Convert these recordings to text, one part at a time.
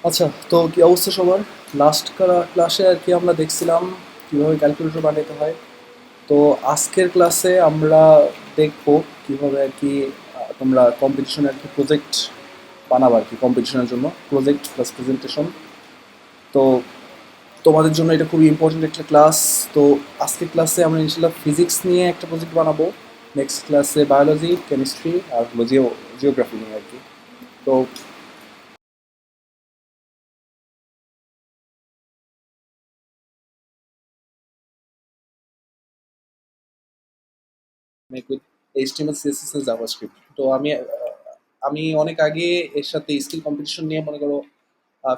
আচ্ছা, তো কি অবস্থা সবার? লাস্ট ক্লাসে আর কি আমরা দেখছিলাম কিভাবে ক্যালকুলেটর বানাতে হয়। তো আজকের ক্লাসে আমরা দেখবো কিভাবে আর কি তোমরা কম্পিটিশনে আর কি প্রজেক্ট বানাবো আর কি কম্পিটিশনের জন্য প্রজেক্ট প্লাস প্রেজেন্টেশন। তো তোমাদের জন্য এটা খুবই ইম্পর্টেন্ট একটা ক্লাস। তো আজকের ক্লাসে আমরা ইনশাল্লাহ ফিজিক্স নিয়ে একটা প্রজেক্ট বানাবো। নেক্সট ক্লাসে বায়োলজি, কেমিস্ট্রি আর হলো জিওগ্রাফি নিয়ে আর কি। তো make with HTML CSS and JavaScript. তো আমি অনেক আগে এর সাথে স্কিল কম্পিটিশন নিয়ে মনে করো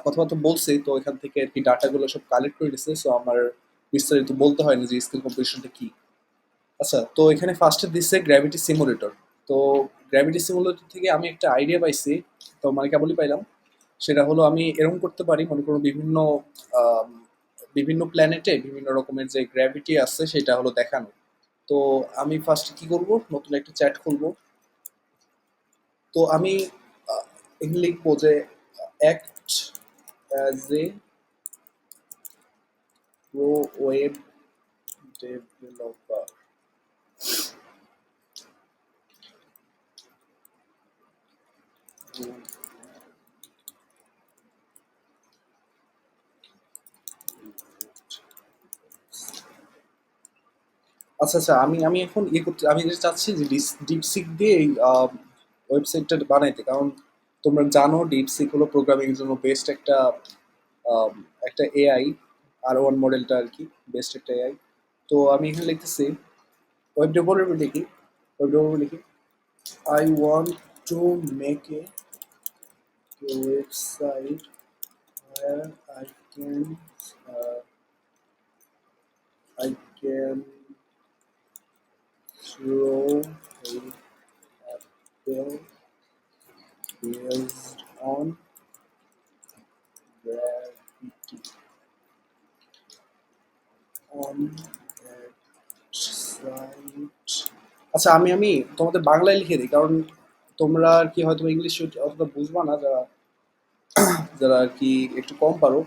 কথাবার্তা বলছি, তো এখান থেকে আর কি ডাটাগুলো সব কালেক্ট করে দিচ্ছে, সো আমার বিস্তারিত বলতে হয় না যে স্কিল কম্পিটিশনটা কি। আচ্ছা, তো এখানে ফার্স্টে দিচ্ছে গ্র্যাভিটি সিমুলেটর। তো গ্র্যাভিটি সিমুলেটর থেকে আমি একটা আইডিয়া পাইছি, তো মানে কেবলই পাইলাম। সেটা হলো আমি এরকম করতে পারি, মনে করো আম, বিভিন্ন প্ল্যানেটে বিভিন্ন রকমের যে গ্র্যাভিটি আছে সেটা হলো দেখানো। তো আমি ফার্স্টে কি করব, নতুন একটা চ্যাট খুলবো। তো আমি এখানে লিখবো যে act as a pro web developer. আচ্ছা আচ্ছা, আমি আমি এখন ইয়ে করতে, আমি যেটা চাচ্ছি যে ডিপসিক দিয়ে এই ওয়েবসাইটটা বানাইতে, কারণ তোমরা জানো ডিপসিক হলো প্রোগ্রামিং এর জন্য বেস্ট আম, একটা এআই। আর ওয়ান মডেলটা আর কি বেস্ট একটা এআই। তো আমি এখানে লিখতেছি ওয়েব ডেভেলপার লিখি, ওয়েব ডেভেলপার লিখি I want to make a website where can uh, I can throw a apple based on gravity on website. আচ্ছা, আমি তোমাদের বাংলায় লিখে দিই, কারণ তোমরা আর কি হয়তো ইংলিশ অতটা বুঝবা না, যারা যারা আর কি একটু কম পারো।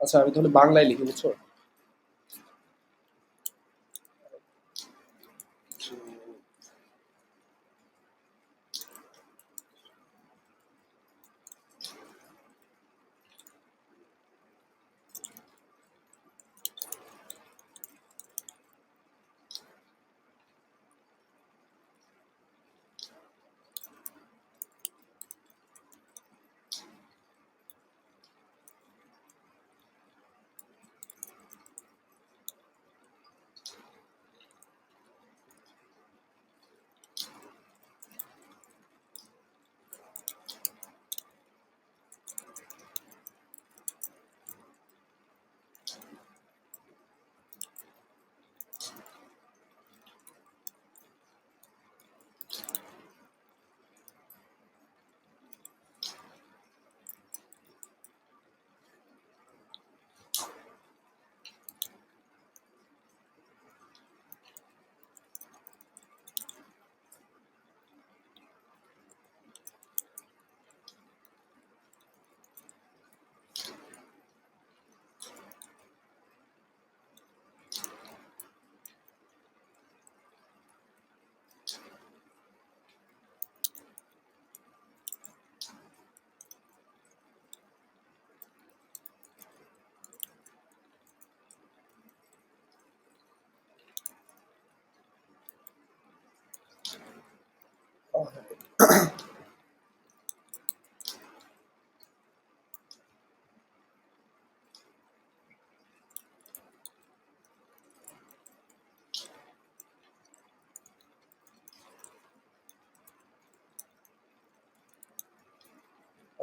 আচ্ছা, আমি তাহলে বাংলায় লিখি, বুঝছো?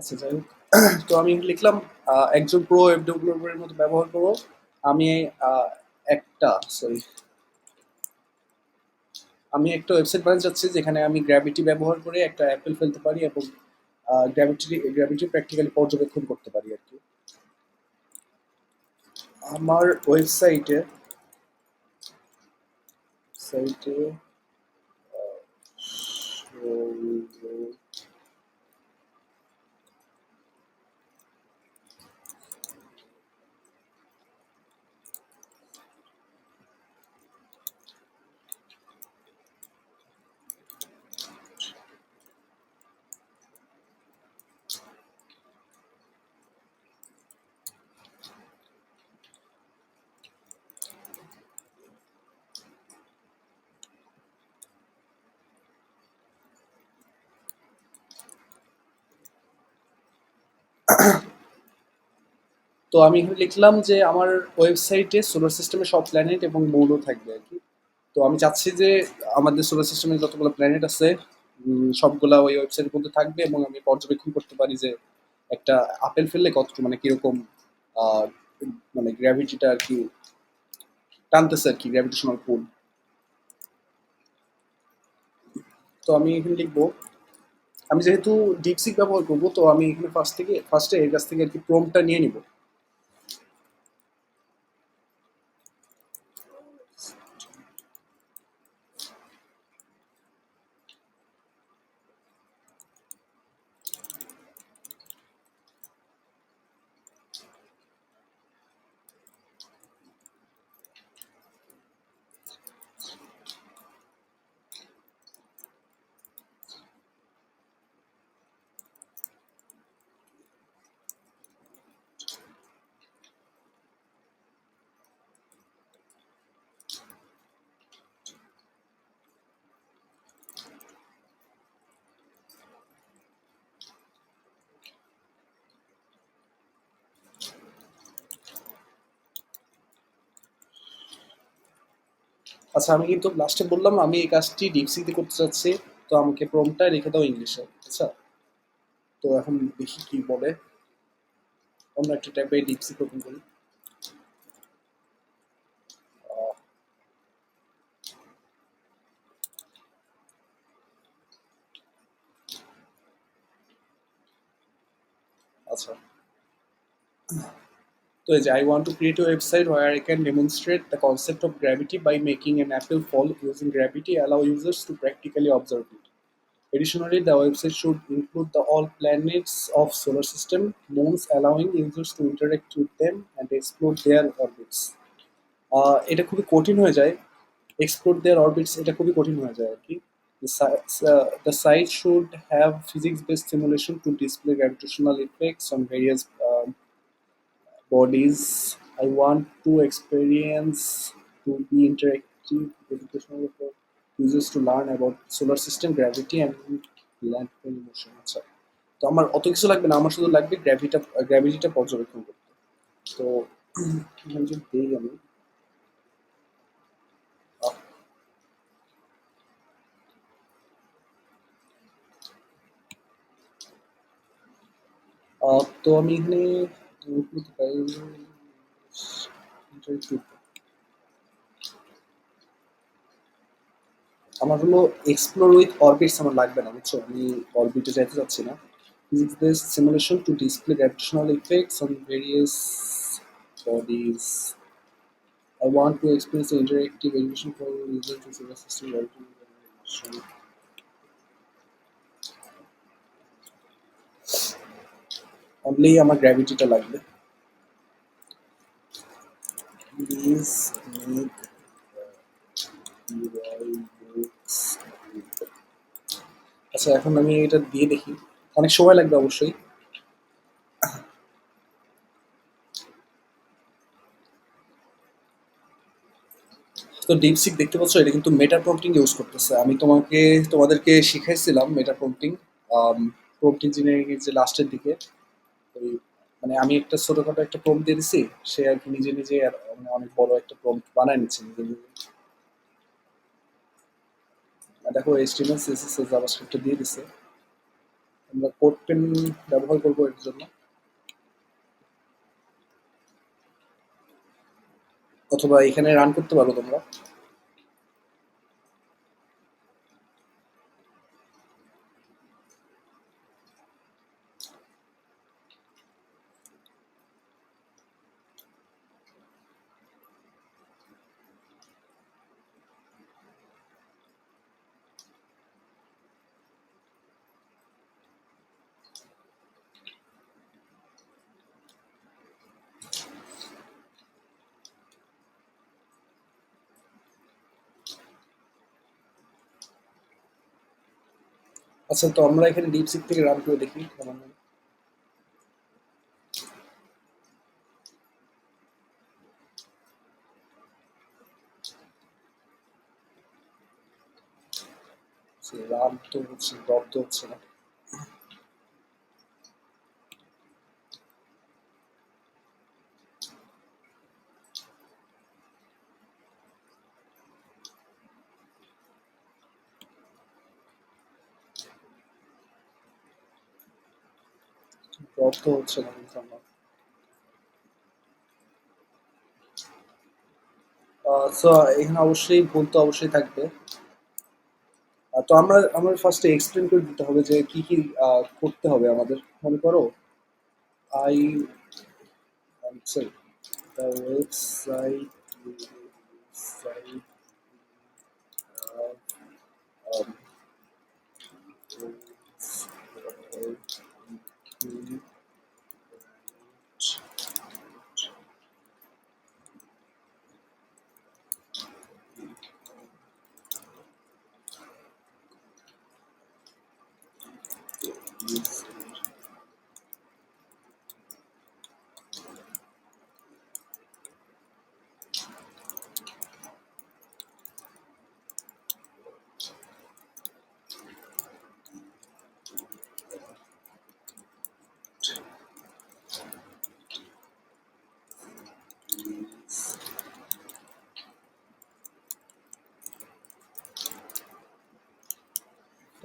আচ্ছা, যাই হোক। তো আমি লিখলাম একজন প্রো ওয়েব ডেভেলপারের মতো ব্যবহার করো। আমি আহ, একটা সরি আমি একটা ওয়েবসাইট বানাতে চাচ্ছি যেখানে আমি গ্র্যাভিটি ব্যবহার করে একটা অ্যাপেল ফেলতে পারি এবং গ্র্যাভিটি প্র্যাকটিক্যালি পর্যবেক্ষণ করতে পারি আর কি। আমার ওয়েবসাইটে সাইটে তো আমি এখানে লিখলাম যে আমার ওয়েবসাইটে সোলার সিস্টেমে সব প্ল্যানেট এবং মৌল থাকবে আর কি। তো আমি চাচ্ছি যে আমাদের সোলার সিস্টেমে যতগুলো প্ল্যানেট আছে সবগুলা ওই ওয়েবসাইটের মধ্যে থাকবে এবং আমি পর্যবেক্ষণ করতে পারি যে একটা আপেল ফেললে কতটুকু মানে কিরকম আহ, মানে গ্র্যাভিটিটা আর কি টানতেছে আর কি গ্র্যাভিটেশনাল পুল। তো আমি এখানে লিখবো, আমি যেহেতু ডিপসিক ব্যবহার করবো তো আমি এখানে ফার্স্টে এর কাছ থেকে আর কি প্রম্পটটা নিয়ে নিব। আচ্ছা আমি কিন্তু লাস্টে বললাম আমি এই কাজটি ডিপসিতে করতে চাচ্ছি। তো আমাকে প্রম্পটটা রেখে দাও ইংলিশে, আচ্ছা। তো এখন দেখি কি বলে। অন্য একটা ট্যাবে ডিপসিক ওপেন করি। আহ, আচ্ছা, তো এই যে I want to create a website where I can demonstrate the concept of gravity by making an apple fall using gravity, allow users to practically observe it. Additionally, the website should include the all planets of solar system, moons, allowing users to interact with them and explore their orbits. এটা খুবই কঠিন হয়ে যায়, explore দেয়ার orbits এটা খুবই কঠিন হয়ে যায় আর কি। The site should have physics-based simulation to display gravitational effects on various bodies. I want to experience to be interactive, educational for users to learn about solar system, gravity, and landfall motion. আচ্ছা, তো আমার অত কিছু লাগবে না, আমার শুধু লাগবে গ্র্যাভিটিটা পর্যবেক্ষণ করতে। তো এখানে যদি দেই আমি আহ, তো আমি এখানে করতে পারি interactive। আমার হলো এক্সপ্লোর উইথ অরবিটস আমার লাগবে না, বুঝছো, আমি অরবিটে যাইতে চাচ্ছি না। Physics based simulation to display gravitational effects on various bodies. I want to experience the interactive education for users to solar system gravity. Only আমার গ্র্যাভিটিটা লাগবে। Please make UI looks good. আচ্ছা এখন আমি এটা দিয়ে দেখি, অনেক সময় লাগবে অবশ্যই। তো ডিপসিক দেখতে পাচ্ছ এটা কিন্তু মেটা প্রম্পটিং ইউজ করতেছে। আমি তোমাদেরকে শিখাইছিলাম মেটা প্রম্পটিং প্রম্পট ইঞ্জিনিয়ারিং এর যে লাস্টের দিকে। ওই মানে আমি একটা ছোটখাটো একটা প্রম্পট দিয়ে দিছি, সে আর কি নিজে নিজে মানে অনেক বড় একটা প্রম্পট বানায় নিচ্ছে নিজে নিজে। আর দেখো এইচটিএমএল সিএসএস জাভাস্ক্রিপ্ট দিয়ে দিছে। আমরা কোড পেন ব্যবহার করবো এর জন্য, অথবা এখানে রান করতে পারো তোমরা। আচ্ছা তো আমরা এখানে ডিপসিক থেকে রান করে দেখি কেমন হয়। রান তো হচ্ছে, ডট তো হচ্ছে না। ড্রপ তো হচ্ছে না কিন্তু আমার। সো এখানে অবশ্যই ভুল তো অবশ্যই থাকবে। তো আমার ফার্স্টে এক্সপ্লেন করে দিতে হবে যে কি কি করতে হবে আমাদের, মনে করো। I sorry, the website um,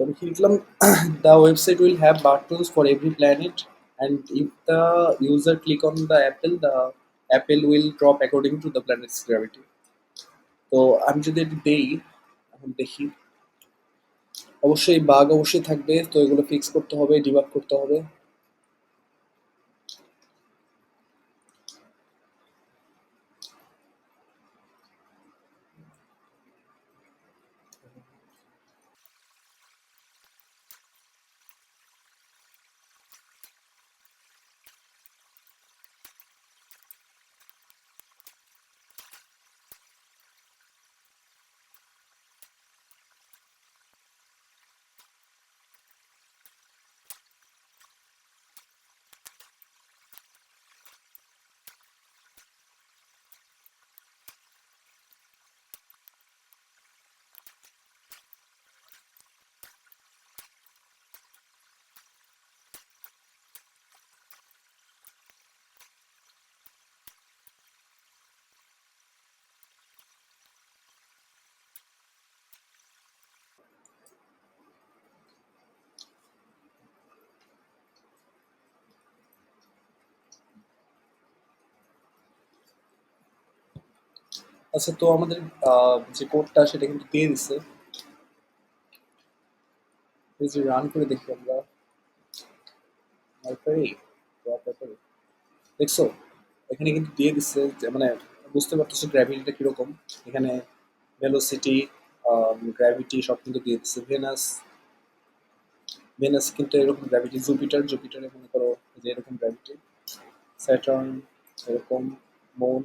তো আমি কি লিখলাম? The website will have buttons for every planet and if the user click on the Apple will drop according to the planets gravity. তো আমি যদি এটি দেই, এখন দেখি, অবশ্যই বাগ অবশ্যই থাকবে, তো এগুলো ফিক্স করতে হবে, ডিবাগ করতে হবে। আচ্ছা, তো আমাদের যে কোডটা সেটা কিন্তু দিয়ে দিছে। এই যে রান করে দেখি আমরা, তারপরে তারপরে দেখছো, এখানে কিন্তু দিয়ে দিচ্ছে যে মানে বুঝতে পারতেছো গ্র্যাভিটিটা কিরকম। এখানে ভেলোসিটি, গ্র্যাভিটি সব কিন্তু দিয়ে দিচ্ছে। ভেনাস, ভেনাস কিন্তু এরকম গ্র্যাভিটি। জুপিটারে মনে করো যে এরকম গ্র্যাভিটি। স্যাটার্ন এরকম। মন,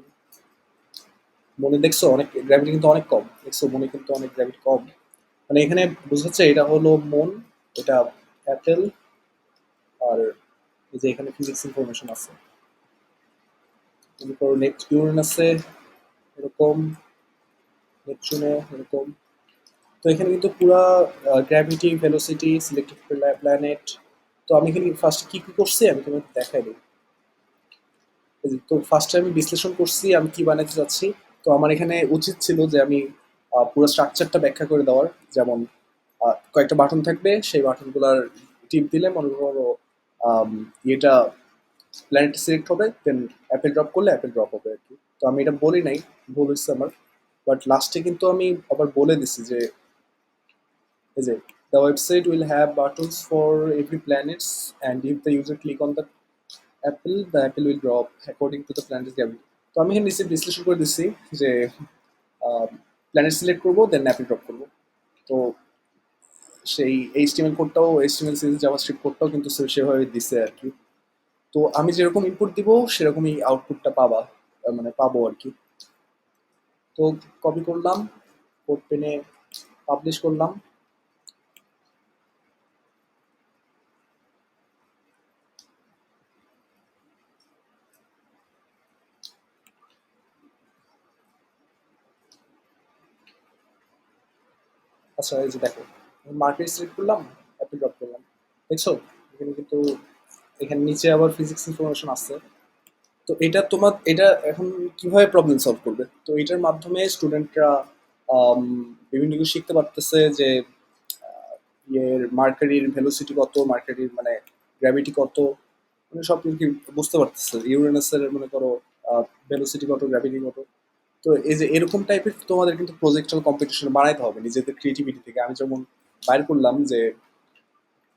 মনে দেখছো অনেক গ্র্যাভিটি কিন্তু অনেক কম। দেখছো মনে কিন্তু অনেক গ্র্যাভিটি কম। মানে এখানে বোঝাচ্ছে এটা হলো মন, এটা অ্যাপেল, আর এই যে এখানে ফিজিক্স ইনফরমেশন আছে। মনে করো নেপচুনাসে এরকম, নেপচুনে এরকম। তো এখানে কিন্তু পুরা গ্র্যাভিটি, ভেলোসিটি, সিলেক্টেড প্ল্যানেট। তো আমি এখানে ফার্স্ট কি কি করছি আমি তোমাকে দেখাই দিই। এই যে, তো ফার্স্টে আমি বিশ্লেষণ করছি আমি কি বানাতে চাচ্ছি। তো আমার এখানে উচিত ছিল যে আমি পুরো স্ট্রাকচারটা ব্যাখ্যা করে দেওয়ার। যেমন কয়েকটা বাটন থাকবে, সেই বাটনগুলোর টিপ দিলে মনে করো আম, ইয়েটা প্ল্যানেট সিলেক্ট হবে, দেন অ্যাপেল ড্রপ করলে অ্যাপেল ড্রপ হবে আর কি। তো আমি এটা বলি নাই, ভুল হচ্ছে আমার। বাট লাস্টে কিন্তু আমি আবার বলে দিছি যে is it? The website will have buttons for every planets, and if the user click on the apple will drop according to the planet's gravity. তো আমি এখানে নিচে বিশ্লেষণ করে দিচ্ছি যে প্ল্যানেট সিলেক্ট করবো, দেন অ্যাপেল ড্রপ করবো। তো সেই এইচটিএমএল কোডটাও, এইচটিএমএল সিএসএস জাভাস্ক্রিপ্ট কোডটাও কিন্তু সেভাবে দিছে আর কি। তো আমি যেরকম ইনপুট দিব সেরকমই আউটপুটটা পাবা, মানে পাবো আর কি। তো কপি করলাম, কোড পেনে পাবলিশ করলাম। আচ্ছা, এই যে দেখো, মার্কেট সিলেক্ট করলাম, অ্যাপেল ড্রপ করলাম। দেখছো এখানে কিন্তু, এখানে নিচে আবার ফিজিক্স ইনফরমেশন আছে। তো এটা তোমার, এটা এখন কিভাবে প্রবলেম সলভ করবে? তো এটার মাধ্যমে স্টুডেন্টরা বিভিন্ন কিছু শিখতে পারতেছে যে ইয়ের মার্কারির ভেলোসিটি কত, মার্কারির মানে গ্র্যাভিটি কত, মানে সব কি বুঝতে পারতেছে, ইউরেনাসের মনে করো ভেলোসিটি কত, গ্র্যাভিটি কত। তো এই যে এরকম টাইপের তোমাদের কিন্তু প্রজেক্টাল কম্পিটিশন বানাইতে হবে নিজেদের ক্রিয়েটিভিটি থেকে। আমি যেমন বাইর করলাম যে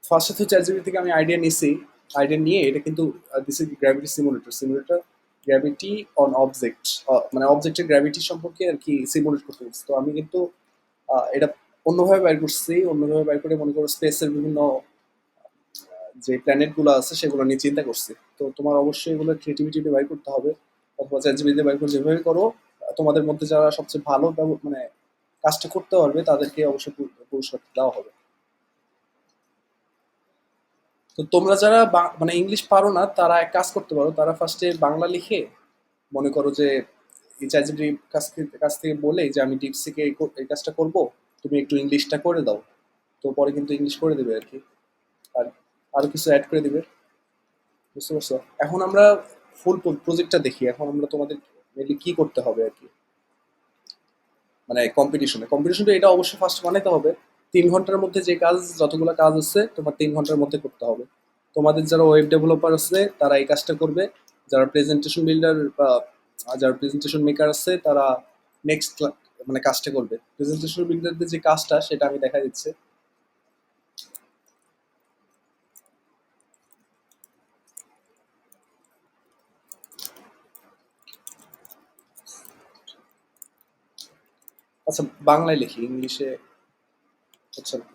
ফার্স্টে তো চ্যাট জিপিটি থেকে আমি আইডিয়া নিছি, আইডিয়া নিয়ে এটা কিন্তু this is gravity simulator. Simulator gravity on object, মানে অবজেক্টের গ্র্যাভিটি সম্পর্কে আর কি সিমুলেট করতে বলছি। তো আমি কিন্তু এটা অন্যভাবে বাইর করছি, অন্যভাবে বাইর করে মনে করো স্পেসের বিভিন্ন যে প্ল্যানেট গুলো আছে সেগুলো নিয়ে চিন্তা করছি। তো তোমার অবশ্যই এগুলো ক্রিয়েটিভিটি বাইর করতে হবে, অথবা চ্যাট জিপিটি বাইর করে যেভাবে করো, তোমাদের মধ্যে যারা সবচেয়ে ভালো মানে কাজটা করতে পারবে তাদেরকে অবশ্যই পুরস্কার দেওয়া হবে। তো তোমরা যারা মানে ইংলিশ পারো না তারা এক কাজ করতে পারো, তারা ফার্স্টে বাংলা লিখে মনে করো যে এই চ্যাটজিপিটি কাছ থেকে বলে যে আমি ডিপসিকে এই কাজটা করব, তুমি একটু ইংলিশটা করে দাও। তো পরে কিন্তু ইংলিশ করে দেবে আর কি, আর আরো কিছু অ্যাড করে দিবে। বুঝতে পারছো? এখন আমরা ফুল প্রজেক্টটা দেখি। এখন আমরা তোমাদের মেনলি কি করতে হবে আর কি, মানে কম্পিটিশনটা এটা অবশ্যই ফার্স্ট বানাইতে হবে। 3 ঘন্টার মধ্যে যে কাজ, যতগুলো কাজ আছে তোমার 3 ঘন্টার মধ্যে করতে হবে। তোমাদের যারা ওয়েব ডেভেলপার আছে তারা এই কাজটা করবে, যারা প্রেজেন্টেশন বিল্ডার বা যারা প্রেজেন্টেশন মেকার আছে তারা নেক্সট মানে কাজটা করবে। প্রেজেন্টেশন বিল্ডারদের যে কাজটা সেটা আমি দেখা দিচ্ছে। আচ্ছা, বাংলায় লিখি, ইংলিশে হচ্ছে না।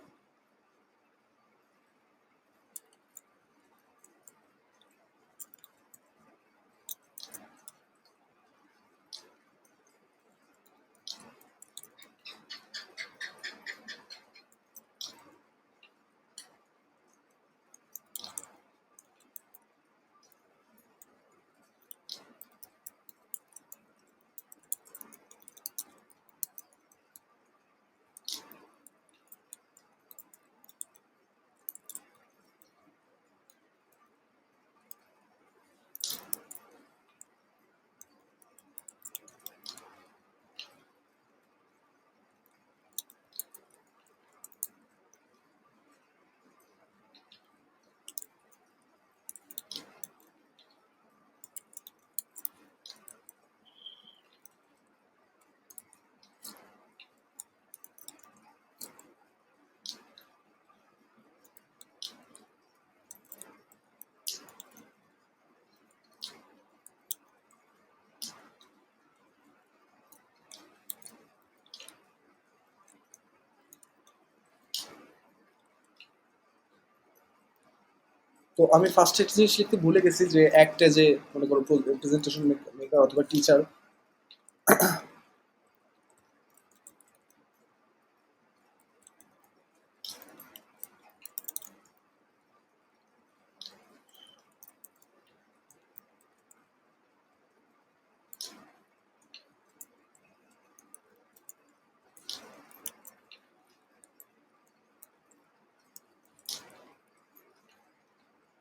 তো আমি ফার্স্ট একটা জিনিস লিখতে ভুলে গেছি, যে একটা যে মনে করো প্রেজেন্টেশন মেকার অথবা টিচার।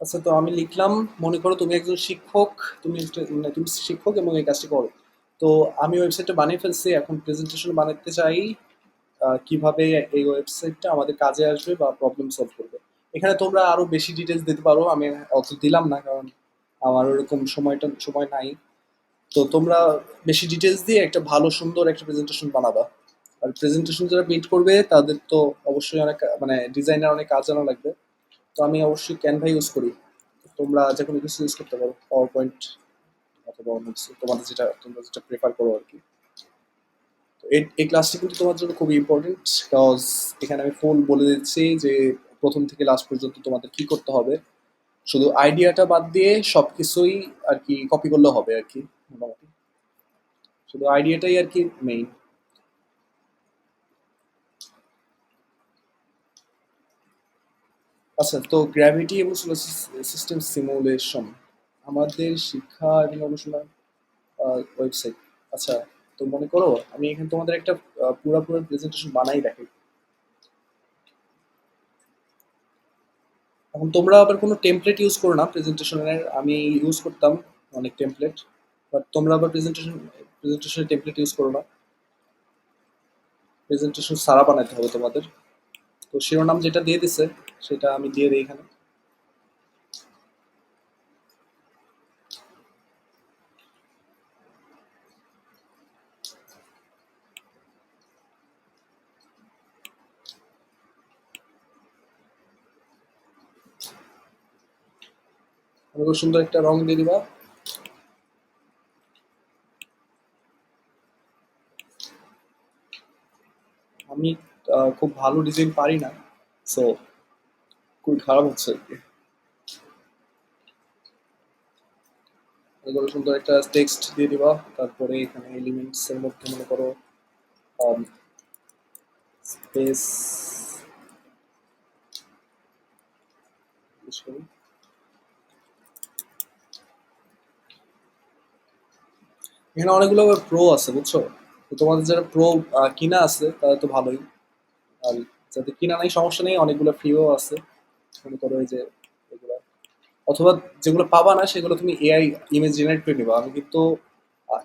আচ্ছা, তো আমি লিখলাম, মনে করো তুমি একজন শিক্ষক, মানে তুমি শিক্ষক এবং এই কাজটি করো। তো আমি ওয়েবসাইটটা বানিয়ে ফেলছি, এখন প্রেজেন্টেশন বানাতে চাই কিভাবে এই ওয়েবসাইটটা আমাদের কাজে আসবে বা প্রবলেম সলভ করবে। এখানে তোমরা আরো বেশি ডিটেলস দিতে পারো, আমি অত দিলাম না কারণ আমার ওরকম সময় নাই। তো তোমরা বেশি ডিটেলস দিয়ে একটা ভালো সুন্দর একটা প্রেজেন্টেশন বানাবা। আর প্রেজেন্টেশন যারা বিল্ড করবে তাদের তো অবশ্যই অনেক মানে ডিজাইনার অনেক কাজ জানা লাগবে। তো আমি অবশ্যই ক্যানভা ইউজ করি, তোমরা যে কোনো কিছু ইউজ করতে পারো, পাওয়ার পয়েন্ট অথবা অন্য কিছু, তোমরা যেটা প্রেফার করো আর কি। তো এই ক্লাসটি কিন্তু তোমার জন্য খুবই ইম্পর্টেন্ট, বিকজ এখানে আমি ফুল বলে দিচ্ছি যে প্রথম থেকে লাস্ট পর্যন্ত তোমাদের কি করতে হবে। শুধু আইডিয়াটা বাদ দিয়ে সবকিছুই আর কি কপি করলে হবে আর কি, মোটামুটি শুধু আইডিয়াটাই আর কি মেইন। আচ্ছা, তো গ্র্যাভিটি এবং সোলার সিস্টেম সিমুলেশন আমাদের শিক্ষা এবং গবেষণা ওয়েবসাইট। আচ্ছা, তো মনে করো আমি এখানে তোমাদের একটা পুরো প্রেজেন্টেশন বানাই রাখি। এখন তোমরা আবার কোনো টেমপ্লেট ইউজ করো না প্রেজেন্টেশনের, আমি ইউজ করতাম অনেক টেমপ্লেট, বাট তোমরা আবার প্রেজেন্টেশনের টেমপ্লেট ইউজ করো না। প্রেজেন্টেশন সারা বানাতে হবে তোমাদের। তো শিরোনাম যেটা দিয়ে দিছে সেটা আমি দিয়ে দিই এখানে। খুব সুন্দর একটা রং দিয়ে দিবা। আমি খুব ভালো ডিজাইন পারি না, সো খুবই খারাপ হচ্ছে আর কি। এগুলো সুন্দর একটা টেক্সট দিয়ে দিবা। তারপরে এখানে এলিমেন্টস এর মধ্যে মনে করো স্পেস, এখানে অনেকগুলো প্রো আছে বুঝছো। তো তোমাদের যারা প্রো কিনা আছে তাদের তো ভালোই। আর যাদের কিনা নাই সমস্যা নেই, অনেকগুলো ফ্রিও আছে। মনে করো এই যে এগুলো, অথবা যেগুলো পাবা না সেগুলো তুমি এআই ইমেজ জেনারেট করে নিবা। আমি কিন্তু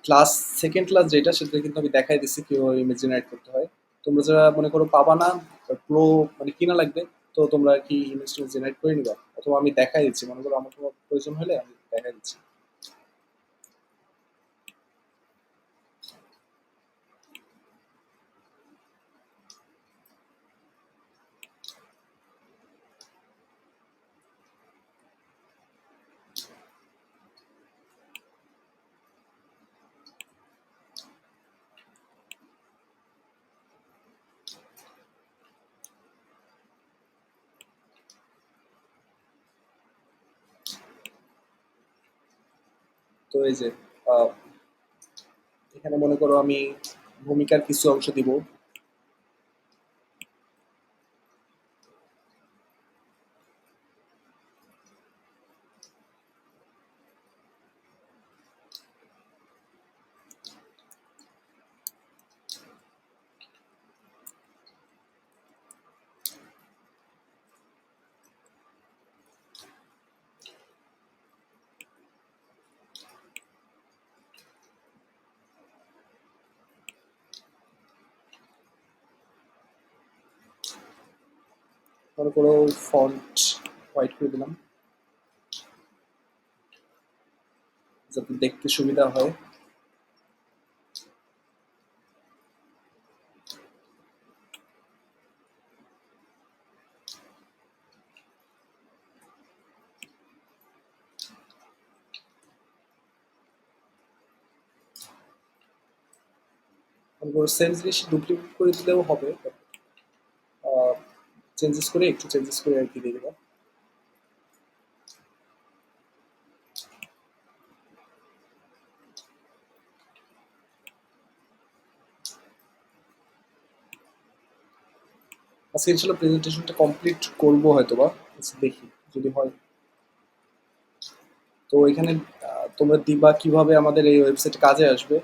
ক্লাস সেকেন্ড ক্লাস যেটা, সেটা কিন্তু আমি দেখাই দিচ্ছি কিভাবে ইমেজ জেনারেট করতে হয়। তোমরা যারা মনে করো পাবা না, প্রো মানে কিনা লাগবে, তো তোমরা কি ইমেজ জেনারেট করে নিবা, অথবা আমি দেখাই দিচ্ছি, মনে করো আমার তোমার প্রয়োজন হলে আমি দেখাই দিচ্ছি। তো এই যে আহ, এখানে মনে করো আমি ভূমিকার কিছু অংশ দিব। মনে করো ফন্ট হোয়াইট করে দিলাম যাতে দেখতে সুবিধা হয়। মনে করো সেম জিনিস ডুপ্লিকেট করে দিলেও হবে, চেঞ্জেস করে একটু চেঞ্জেস করে আর কি দিয়ে দেবো। আজকে ইনশাল্লাহ প্রেজেন্টেশনটা কমপ্লিট করবো হয়তো বা, আচ্ছা দেখি যদি হয়। তো এখানে তোমরা দিবা কিভাবে আমাদের এই ওয়েবসাইট কাজে আসবে।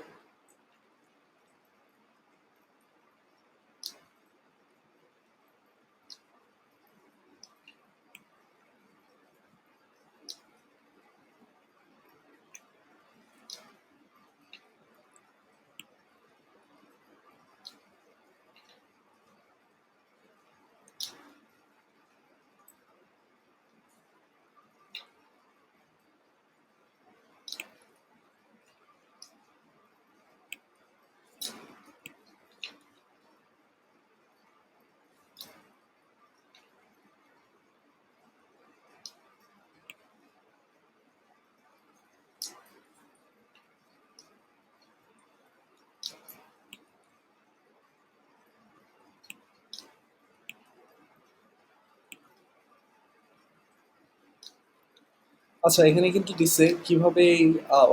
আচ্ছা এখানে কিন্তু দিছে কিভাবে এই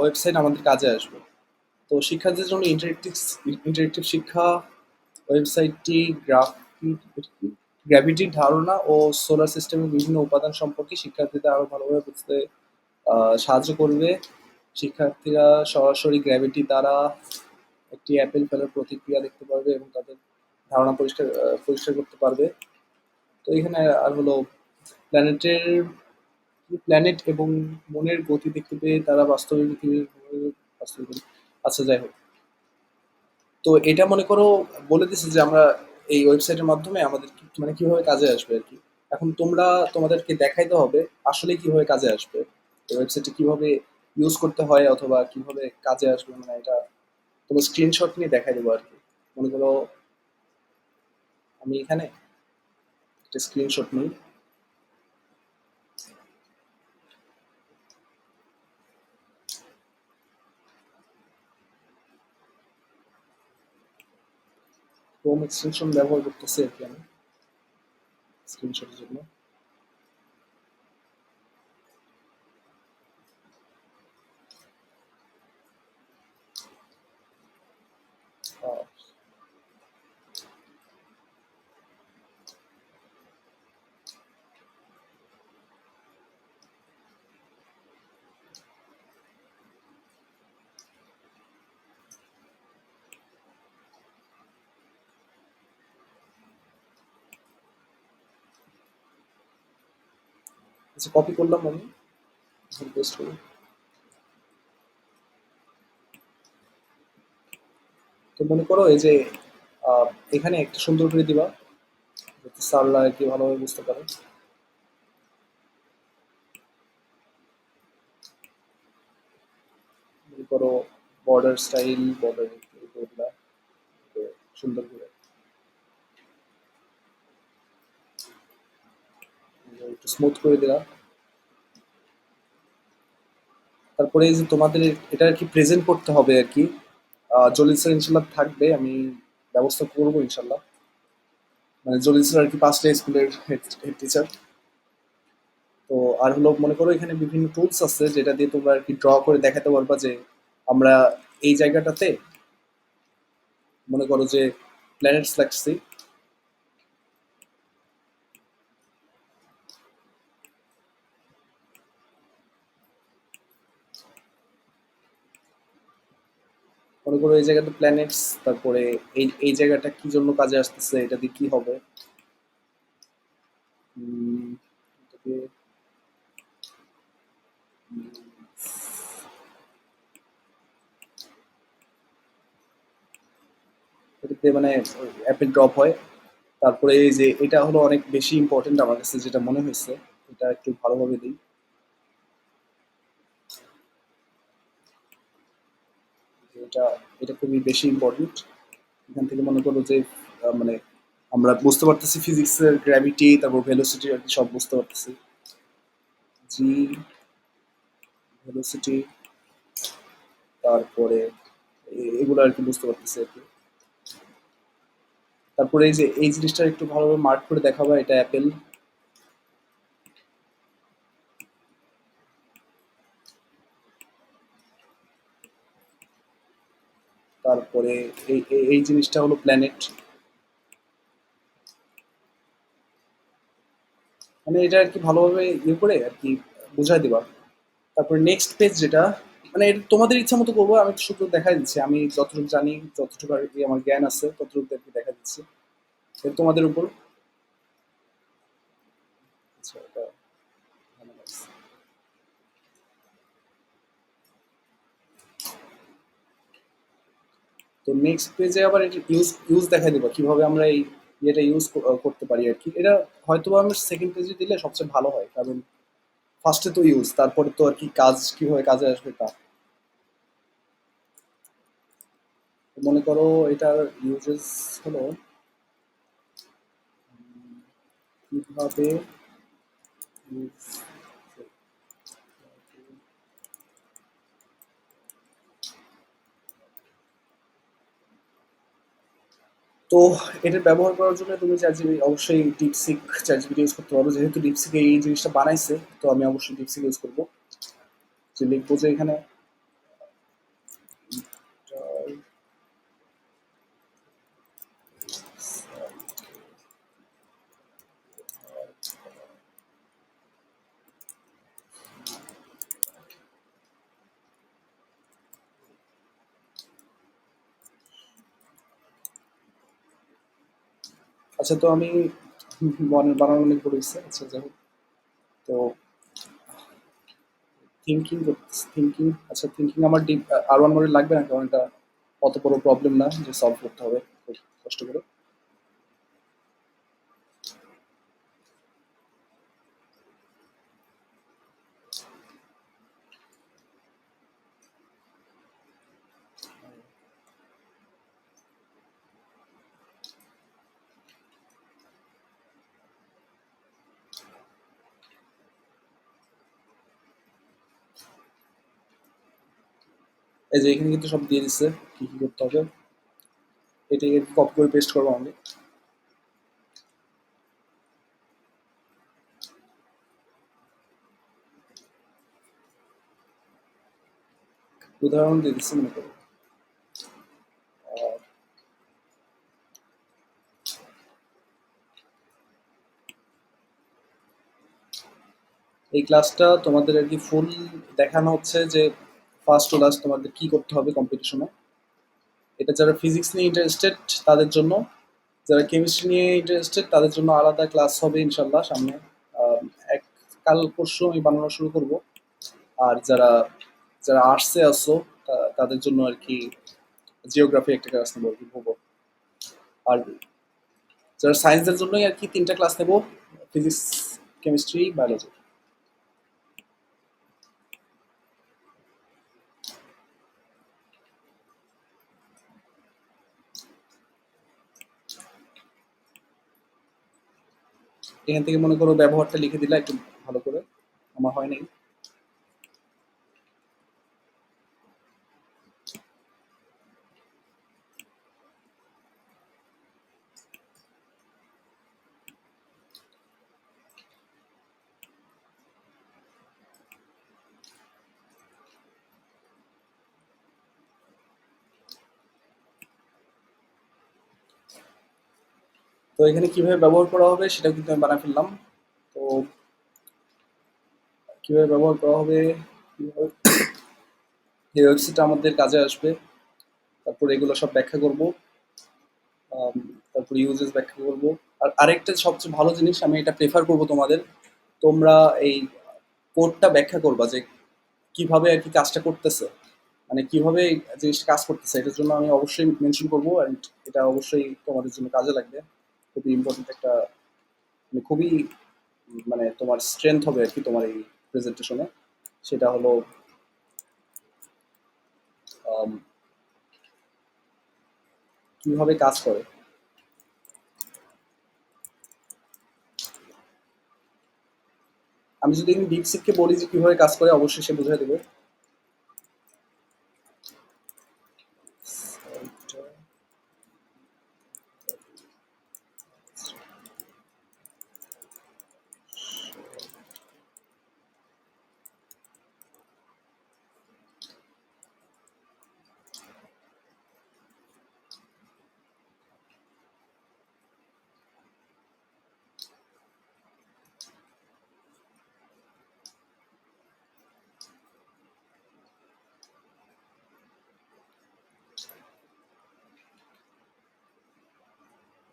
ওয়েবসাইট আমাদের কাজে আসবে। তো শিক্ষার্থীদের জন্য ইন্টারেক্টিভ ইন্টারেক্টিভ শিক্ষা ওয়েবসাইটটি গ্র্যাভিটির ধারণা ও সোলার সিস্টেমের বিভিন্ন উপাদান সম্পর্কে শিক্ষার্থীদের আরো ভালোভাবে বুঝতে সাহায্য করবে। শিক্ষার্থীরা সরাসরি গ্র্যাভিটি দ্বারা একটি অ্যাপেল ফেলার প্রতিক্রিয়া দেখতে পারবে এবং তাদের ধারণা পরিষ্কার করতে পারবে। তো এখানে আর হলো প্ল্যানেটের প্ল্যানেট এবং মনের গতি দেখতে পেয়ে তারা বাস্তবে পৃথিবীর বাস্তবিক, আচ্ছা যাই হোক। তো এটা মনে করো বলে দিছে যে আমরা এই ওয়েবসাইটের মাধ্যমে আমাদের মানে কিভাবে কাজে আসবে আর কি। এখন তোমরা তোমাদেরকে দেখাইতে হবে আসলে কিভাবে কাজে আসবে, এই ওয়েবসাইটে কিভাবে ইউজ করতে হয় অথবা কিভাবে কাজে আসবে, মানে এটা তোমার স্ক্রিনশট নিয়ে দেখাই দেবো আর কি। মনে করো আমি এখানে একটা স্ক্রিনশট নিই। ক্রোম এক্সটেনশন ব্যবহার করতেছি আর কি আমি স্ক্রিনশটের জন্য। আহ, আচ্ছা, কপি করলাম আমি, পেস্ট করি। তো মনে করো এই যে আহ, এখানে একটা সুন্দর করে দিবা, যাতে স্যাররা আর কি ভালোভাবে বুঝতে পারে। মনে করো বর্ডার স্টাইল, বর্ডার এগুলা সুন্দর করে একটু স্মুথ করে দিলাম। তারপরে এই যে তোমাদের এটা আর কি প্রেজেন্ট করতে হবে আর কি, জলিল স্যার ইনশাল্লাহ থাকবে, আমি ব্যবস্থা করবো ইনশাল্লাহ। মানে জলিল স্যার আর কি 5টা স্কুলের হেড টিচার। তো আর হলো মনে করো এখানে বিভিন্ন টুলস আছে যেটা দিয়ে তোমরা আর কি ড্র করে দেখাতে পারবা যে আমরা এই জায়গাটাতে মনে করো যে প্ল্যানেটস লাগছে। মনে করো এই জায়গাটা প্ল্যানেটস, তারপরে এই জায়গাটা কি জন্য কাজে আসতেছে, এটা দিয়ে কি হবে। উম, এটাকে, এটাতে মানে অ্যাপে ড্রপ হয়। তারপরে এই যে এটা হলো অনেক বেশি ইম্পর্টেন্ট আমার কাছে যেটা মনে হয়েছে, এটা একটু ভালোভাবে দিই। যে এটা এটা খুবই বেশি ইম্পর্টেন্ট। এখান থেকে মনে করো যে মানে আমরা বুঝতে পারতেছি ফিজিক্সের গ্র্যাভিটি, তারপর ভেলোসিটি আর কি সব বুঝতে পারতেছি। জি, ভেলোসিটি, তারপরে এগুলো আর কি বুঝতে পারতেছি আর কি। তারপরে এই যে এই জিনিসটা একটু ভালোভাবে মার্ক করে দেখাবো, এটা অ্যাপেল। তারপরে এই জিনিসটা হলো প্ল্যানেট। মানে এটা আর কি ভালোভাবে ইয়ে করে আর কি বুঝাই দিবা। তারপরে নেক্সট পেজ যেটা, মানে এটা তোমাদের ইচ্ছা মতো করবো, আমি শুধু দেখাই দিচ্ছি, আমি যতটুকু জানি, যতটুকু আর কি আমার জ্ঞান আছে ততটুকু আর কি দেখা দিচ্ছি। এটা তোমাদের উপর। আচ্ছা, এটা ভালো লাগছে। তো নেক্সট পেজে আবার এটা ইউজ ইউজ দেখা দিবা কিভাবে আমরা এই ইয়েটা ইউজ করতে পারি আর কি। এটা হয়তো আমি সেকেন্ড পেজে দিলে সবচেয়ে ভালো হয়, কারণ ফার্স্টে তো ইউজ, তারপরে তো আর কি কাজ কিভাবে কাজে আসবে তা। তো মনে করো এটার ইউজেস হলো কিভাবে use, তো এটা ব্যবহার করার জন্য তুমি চ্যাটজিপিটি অবশ্যই ডিপসিক চ্যাটজিপিটি ইউজ করতে পারো, যেহেতু ডিপসিক এই জিনিসটা বানাইছে তো আমি অবশ্যই ডিপসিক ইউজ করবো। যে লিখবো যে এখানে আচ্ছা, তো আমি মনে বানানো অনেক বড় হয়েছে, আচ্ছা যাই হোক। তো থিঙ্কিং, আচ্ছা থিঙ্কিং আমার ডিপ R1 মডেল লাগবে না, কারণ এটা অত বড় প্রবলেম না যে সলভ করতে হবে খুব কষ্ট করে। এই যে এখানে কিন্তু সব দিয়ে দিচ্ছে কি কি করতে হবে। এটাকে কপি করে পেস্ট করবো আমি। উদাহরণ দিয়ে দিচ্ছি মনে করো। আহ, এই ক্লাসটা তোমাদের আর কি ফুল দেখানো হচ্ছে যে ফার্স্ট টু লাস্ট তোমাদের কি করতে হবে কম্পিটিশনে। এটা যারা ফিজিক্স নিয়ে ইন্টারেস্টেড তাদের জন্য, যারা কেমিস্ট্রি নিয়ে ইন্টারেস্টেড তাদের জন্য আলাদা ক্লাস হবে ইনশাল্লাহ সামনে। আহ, এক কাল পরশু আমি বানানো শুরু করব। আর যারা যারা আর্টসে আসো তাদের জন্য আর কি জিওগ্রাফি একটা ক্লাস নেবো আর কি, ভূগোল। আর যারা সায়েন্সের জন্যই আর কি তিনটা ক্লাস নেবো, ফিজিক্স, কেমিস্ট্রি, বায়োলজি। এখান থেকে মনে করো ব্যবহারটা লিখে দিলে একটু ভালো করে, আমার হয় নাই। তো এখানে কিভাবে ব্যবহার করা হবে সেটা কিন্তু আমি বানায় ফেললাম। তো কিভাবে ব্যবহার করা হবে, কিভাবে এই ওয়েবসাইটটা আমাদের কাজে আসবে, তারপর এগুলো সব ব্যাখ্যা করব। তারপর ইউজেস ব্যাখ্যা করব। আর আরেকটা সবচেয়ে ভালো জিনিস আমি এটা প্রেফার করব তোমাদের, তোমরা এই কোডটা ব্যাখ্যা করবা যে কিভাবে আর কি কাজটা করতেছে, মানে কিভাবে এই জিনিসটা কাজ করতেছে। এটার জন্য আমি অবশ্যই মেনশন করবো, অ্যান্ড এটা অবশ্যই তোমাদের জন্য কাজে লাগবে। খুবই ইম্পর্টেন্ট একটা, মানে খুবই মানে তোমার স্ট্রেংথ হবে আর কি তোমার এই প্রেজেন্টেশনে। সেটা হলো আম, কিভাবে কাজ করে। আমি যদি ডিপসিককে বলি যে কিভাবে কাজ করে, অবশ্যই সে বুঝাই দেবে।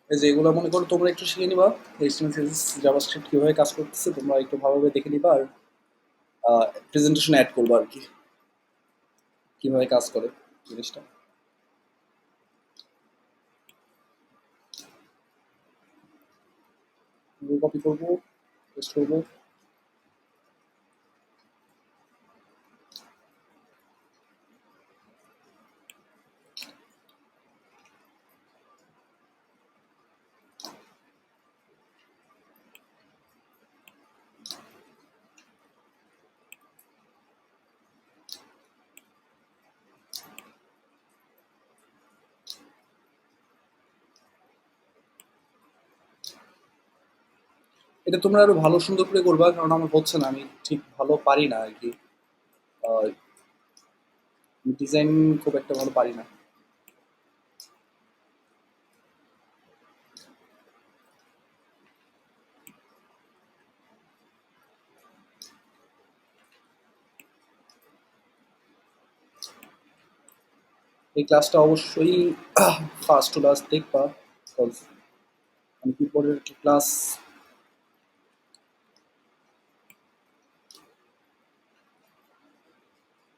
এই যে এগুলো মনে করো তোমরা একটু শিখে নিবা, এইচটিএমএল সিএসএস জাভাস্ক্রিপ্ট কিভাবে কাজ করতেছে তোমরা একটু ভালোভাবে দেখে নিবা। আর প্রেজেন্টেশন অ্যাড করবো আর কি, কিভাবে কাজ করে জিনিসটা। কপি করবো, পেস্ট করবো। এটা তোমরা আরো ভালো সুন্দর করে করবা, কারণ আমার হচ্ছে না, আমি ঠিক ভালো পারি না আর কি। ডিজাইন খুব একটা ভালো পারি না। এই ক্লাসটা অবশ্যই ফার্স্ট টু লাস্ট দেখবা, বিকজ আমি কি পরের ক্লাস।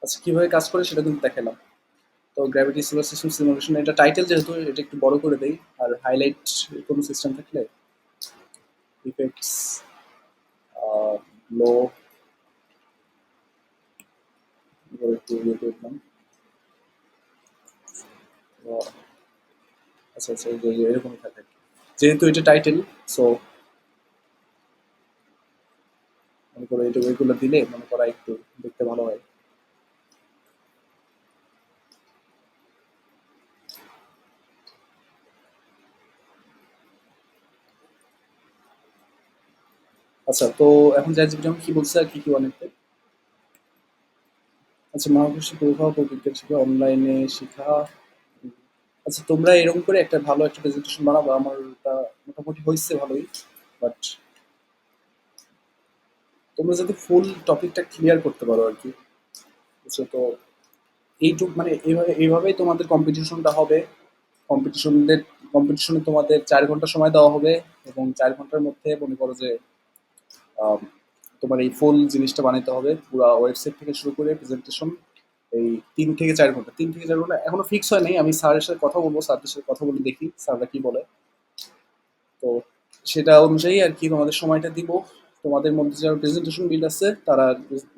আচ্ছা কিভাবে কাজ করে সেটা কিন্তু দেখালাম। তো গ্র্যাভিটি সোলার সিস্টেম সিমুলেশন, এটা টাইটেল যেহেতু এটা একটু বড় করে দেই। আর হাইলাইট কোনো সিস্টেম থাকলে ইফেক্টস, লো, একটু ইয়ে করলাম। আচ্ছা আচ্ছা, এই যে এরকমই থাকে আর কি। যেহেতু এটা টাইটেল, সো মনে করো এটা ওইগুলো দিলে মনে করা একটু দেখতে ভালো হয়। আচ্ছা, তো এখন চ্যাটজিপিটি আমাকে কি বলছে আর কি কি বানাইতে? আচ্ছা, মহাকর্ষের প্রভাব ও বিজ্ঞান শিক্ষা অনলাইনে শেখা। আচ্ছা, তোমরা এরকম করে একটা ভালো একটা প্রেজেন্টেশন বানাবো। আমার ওটা মোটামুটি হয়েছে ভালোই, বাট তোমরা যাতে ফুল টপিকটা ক্লিয়ার করতে পারো আর কি। বুঝছো তো? এইটুক মানে এইভাবেই তোমাদের কম্পিটিশনটা হবে। কম্পিটিশনদের কম্পিটিশনে তোমাদের 4 ঘন্টা সময় দেওয়া হবে, এবং 4 ঘন্টার মধ্যে মনে করো যে আম, তোমার এই ফুল জিনিসটা বানাতে হবে, পুরো ওয়েবসাইট থেকে শুরু করে প্রেজেন্টেশন। এই 3 থেকে 4 ঘন্টা, 3 থেকে 4 ঘন্টা এখনো ফিক্স হয় নাই। আমি স্যারের সাথে কথা বলবো, স্যারদের সাথে কথা বলে দেখি স্যাররা কি বলে। তো সেটা অনুযায়ী আর কি তোমাদের সময়টা দিব। তোমাদের মধ্যে যারা প্রেজেন্টেশন বিল্ড আছে তারা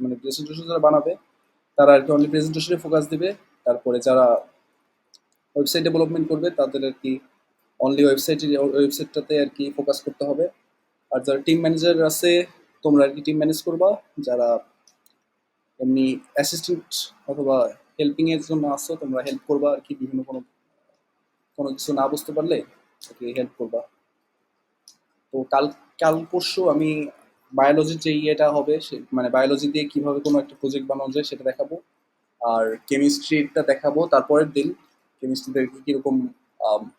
মানে প্রেজেন্টেশন যারা বানাবে তারা আর কি অনলি প্রেজেন্টেশনে ফোকাস দিবে। তারপরে যারা ওয়েবসাইট ডেভেলপমেন্ট করবে তাদের আর কি অনলি ওয়েবসাইটটাতে আর কি ফোকাস করতে হবে। আর যারা টিম ম্যানেজার আছে, তোমরা আর কি টিম ম্যানেজ করবা। যারা এমনি অ্যাসিস্ট্যান্ট অথবা হেল্পিং এর জন্য আসো, তোমরা হেল্প করবা আর কি, বিভিন্ন কোনো কোনো কিছু না বুঝতে পারলে আর কি হেল্প করবা। তো কাল কাল পরশু আমি বায়োলজির যে ইয়েটা হবে সে মানে বায়োলজি দিয়ে কিভাবে কোনো একটা প্রজেক্ট বানানো যায় সেটা দেখাবো। আর কেমিস্ট্রিটা দেখাবো তারপরের দিন, কেমিস্ট্রিতে কিরকম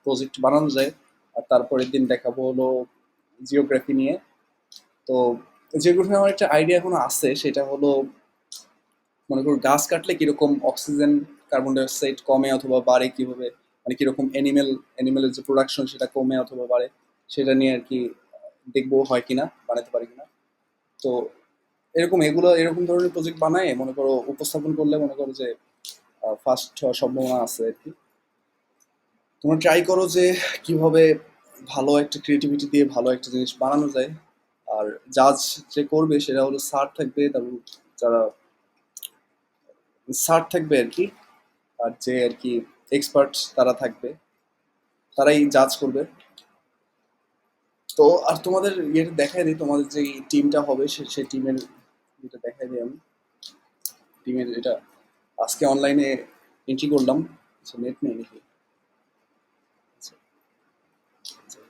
প্রজেক্ট বানানো যায়। আর তারপরের দিন দেখাবো হলো জিওগ্রাফি নিয়ে। তো জিওগ্রাফি আমার একটা আইডিয়া এখনো আছে, সেটা হলো মনে করো গাছ কাটলে কিরকম অক্সিজেন, কার্বন ডাই অক্সাইড কমে অথবা বাড়ে কিভাবে, মানে কিরকম অ্যানিমেলের যে প্রোডাকশন সেটা কমে অথবা বাড়ে, সেটা নিয়ে আর কি দেখবো হয় কিনা, বানাতে পারি কিনা। তো এরকম ধরনের প্রজেক্ট বানায় মনে করো উপস্থাপন করলে মনে করো যে ফার্স্ট হওয়ার সম্ভাবনা আছে আর কি। তোমরা ট্রাই করো যে কিভাবে ভালো একটা ক্রিয়েটিভিটি দিয়ে ভালো একটা জিনিস বানানো যায়। আর জাজ যে করবে সেটা হলো স্যার থাকবে, তারপর যারা স্যার থাকবে আর কি, আর যে আর কি এক্সপার্ট তারা থাকবে, তারাই জাজ করবে। তো আর তোমাদের ইয়েটা দেখাই দিই, তোমাদের যে টিমটা হবে সেই টিমের এটা দেখাই দিই আমি। টিমের এটা আজকে অনলাইনে এন্ট্রি করলাম। নেট নেই নাকি? আচ্ছা, আচ্ছা,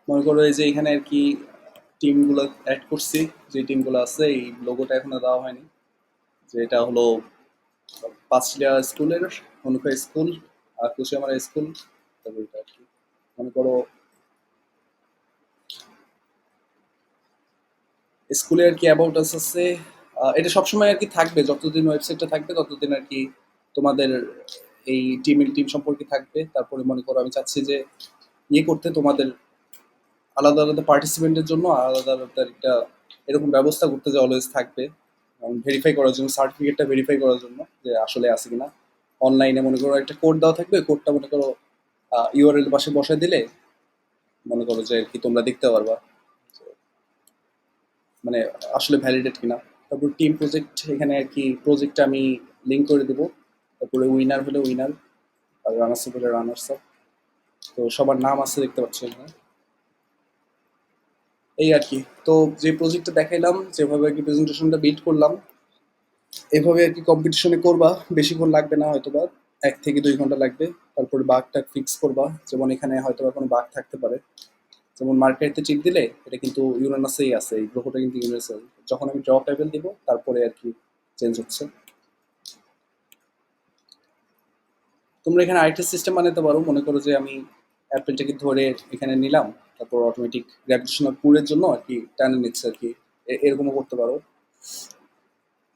মনে করো এই যে এখানে আর কি টিমগুলো অ্যাড করছি, যে টিমগুলো আছে এই লোগোটা এখনো দেওয়া হয়নি। যে এটা হলো পাঁচলিয়া স্কুলের, হনুকা স্কুল আর কুশিয়ামারা স্কুল। তারপর এটা আর কি মনে করো স্কুলে আর কি অ্যাবাউট আস আছে। এটা সবসময় আর কি থাকবে, যতদিন ওয়েবসাইটটা থাকবে ততদিন আর কি তোমাদের এই টিম সম্পর্কে থাকবে। তারপরে মনে করো আমি চাচ্ছি যে ইয়ে করতে তোমাদের আলাদা আলাদা পার্টিসিপেন্টের জন্য আলাদা আলাদা একটা এরকম ব্যবস্থা করতে, যে অলওয়েজ থাকবে ভেরিফাই করার জন্য, সার্টিফিকেটটা ভেরিফাই করার জন্য যে আসলে আছে কিনা। অনলাইনে মনে করো একটা কোড দেওয়া থাকবে, কোডটা মনে করো ইউআরএল পাশে বসায় দিলে মনে করো যে আর কি তোমরা দেখতে পারবা যে মানে আসলে ভ্যালিডেট কিনা। তারপর টিম প্রজেক্ট, এখানে আর কি প্রজেক্টটা আমি লিঙ্ক করে দেবো। তারপরে উইনার হলে উইনার, আর রানার্স আপ হলে রানার্স আপ। তো সবার নাম আছে দেখতে পাচ্ছ এখানে। এই আর কি। তো যে প্রজেক্টটা দেখাইলাম, যেভাবে আর কি প্রেজেন্টেশনটা বিল্ড করলাম, এভাবে আর কি কম্পিটিশনে করবা। বেশিক্ষণ লাগবে না, হয়তো বা 1 থেকে 2 ঘন্টা লাগবে। তারপরে বাগটা ফিক্স করবা, যেমন এখানে হয়তো বা কোনো বাগ থাকতে পারে। যেমন মার্কেটে টিপ দিলে এটা কিন্তু ইউরেনাসেই আছে, এই গ্রহটা কিন্তু ইউরেনাসে। যখন আমি ড্রপ লেভেল দিব তারপরে আর কি চেঞ্জ হচ্ছে। তোমরা এখানে আরেকটা সিস্টেম বানাতে পারো, মনে করো যে আমি অ্যাপেলটাকে ধরে এখানে নিলাম, তারপর অটোমেটিক গ্র্যাভিটেশনাল পুলের জন্য আর কি টানে নিচ্ছে আর কি। এরকমও করতে পারো।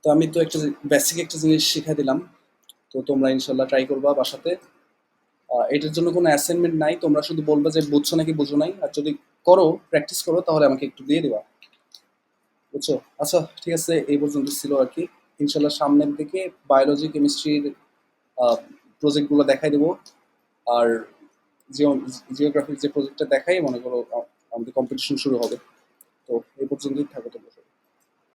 তো আমি তো একটা বেসিক একটা জিনিস শিখা দিলাম। তো তোমরা ইনশাল্লাহ ট্রাই করবা বাসাতে। এটার জন্য কোনো অ্যাসাইনমেন্ট নাই, তোমরা শুধু বলবা যে বুঝছো নাকি বুঝো নাই। আর যদি করো, প্র্যাকটিস করো, তাহলে আমাকে একটু দিয়ে দিবা। বুঝছো? আচ্ছা, ঠিক আছে, এই পর্যন্ত ছিল আর কি। ইনশাল্লাহ সামনের দিকে বায়োলজি কেমিস্ট্রির প্রজেক্টগুলো দেখাই দেবো। আর জিওগ্রাফির যে প্রজেক্টটা দেখাই মনে করো আমাদের কম্পিটিশন শুরু হবে। তো এই পর্যন্তই থাকো তোমরা সবাই।